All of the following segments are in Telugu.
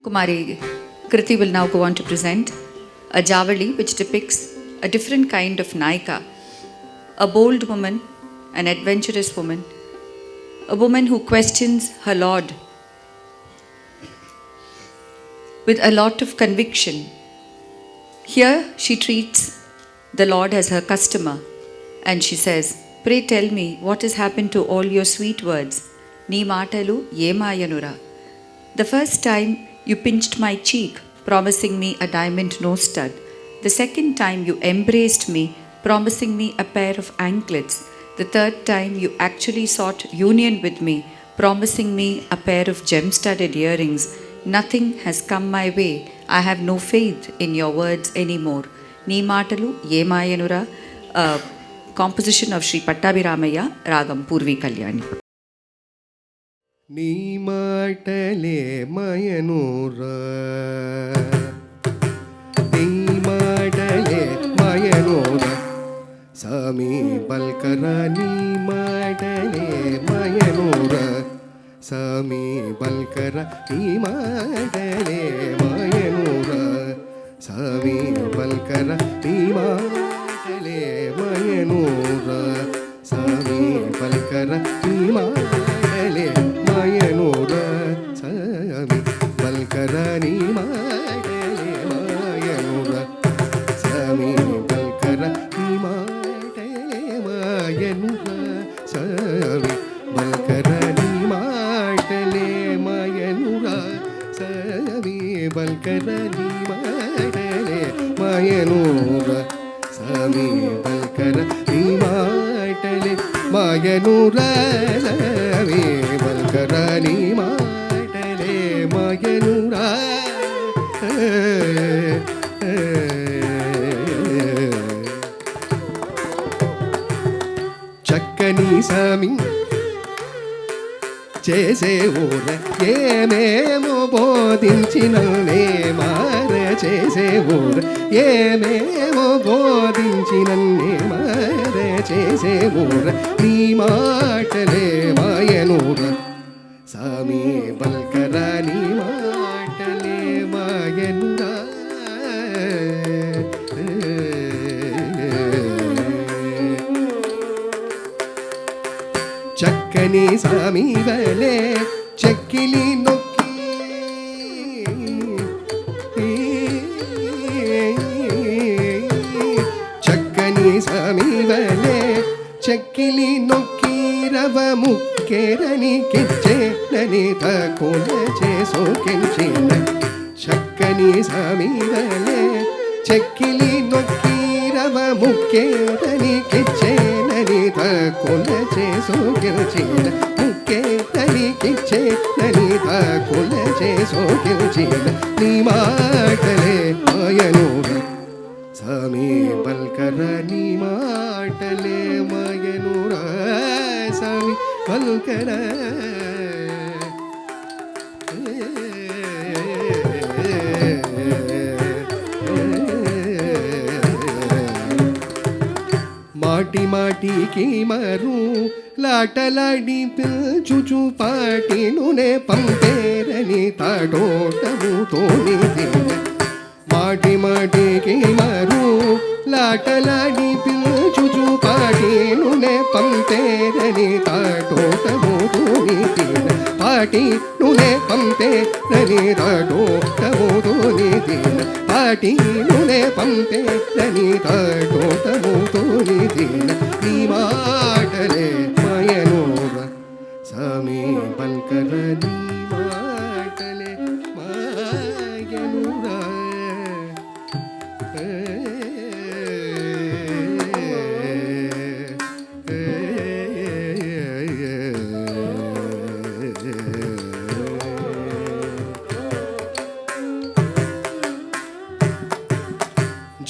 Kumari Kriti will now go on to present a Javali which depicts a different kind of Naika, a bold woman, an adventurous woman, a woman who questions her Lord with a lot of conviction. Here she treats the Lord as her customer and she says, "Pray tell me what has happened to all your sweet words. Nee maatalu yemayanura. The first time you pinched my cheek, promising me a diamond nose stud. The second time you embraced me, promising me a pair of anklets. The third time you actually sought union with me, promising me a pair of gem-studded earrings. Nothing has come my way. I have no faith in your words anymore. Nee maatalu yemayanura," a composition of Sri Pattabhiramaya, Ragam Purvi Kalyani. నీ మాటలే మయనూరా, నీ మాటలే మయనూరా, సామి బల్కరా. నీ మాటలే మయనూరా, సామి బల్కరా. నీ మాటలే మయనూరా, సామి బల్కరా. నీ మాటలే మయనూరా, సామి బల్కరా. నీ మాటలే మయనూరా, సామి బల్కరా. నీ మాటలే మయనూరా, సామి బల్కరా. నీ మాటలే మయనూరా, సామి బల్కరా. నీ మాటలే మయనూరా, సామి బల్కరా. నీ మాటలే మయనూరా, సామి బల్కరా. నీ మాటలే మయనూరా, సామి బల్కరా. నీ మాటలే మయనూరా. చక్కని సామి చేసే ఊర ఏమేమో బోధించిననే మార. చేసే ఊర ఏమేమో బోధించినన్నే మార. చేసే ఊర నీ మాటలే మాయనూర, సామి బల్కరా. నీ మాటలే మాయనూరా. చక్కని సామి వలే చెక్కిలి నొక్కి, చక్కని సామి వలే చెక్కిలి నొక్కి రవ ముక్కేరని కిచ్చేనని తకుల చేసోకించిన. చక్కని సామి వలే చెక్కిలి నొక్కి రవ ముక్కేరని కిచ్చేనని తకుల చేసోకించిన. ముక్కేరని కిచ్చేనని తకుల చేసోకించిన. నీ మాటలే మాయనూరా, సామి బల్కరా. నీ మాటలే మాయనూరా, సామి బల్కరా. మాటి మాటికి మరు లాటలాడి పిల్చుచు పాటి నూనె పంపేరని తాడోటముతోని తిన్న. మాటి మాటికి మరు లాటలాడి పిల్చుచు పాటి నూనె పంపేరని తాడోటముతోని తిన్న. పాటి నూనె పంపేరని తాడోటముతోని తిన్న. పాటి నూనె పంపేరని తాడోటముతోని తిన్న. నీ మాటలే మాయనూరా, సామి బల్కరా. నీ మాటలే మాయనూరా.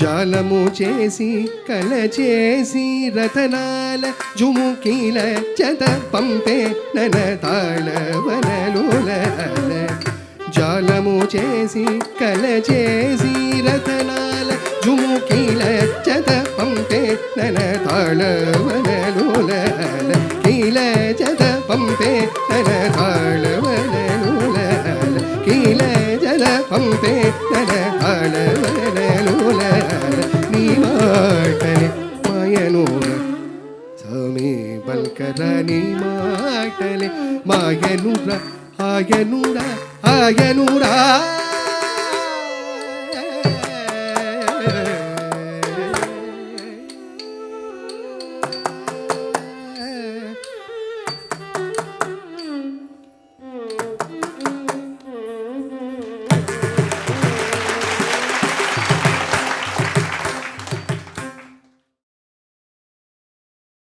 జాలము చేసి కల చేసి రతనాల జుముకీల చత పంపే నన తాళవనలుల. జాలము చేసి కల చేసి రతనాల జుముకీల చత పంపే నన తాళవనలుల. కీల చత పంపే నన తాళవనలుల. కీల జల నన తాళవనలోల నీ మాటలే మాయనూర సమీ బల్కర నీ మాటలే మాయనూర ఆయనూరా ఆయనూరా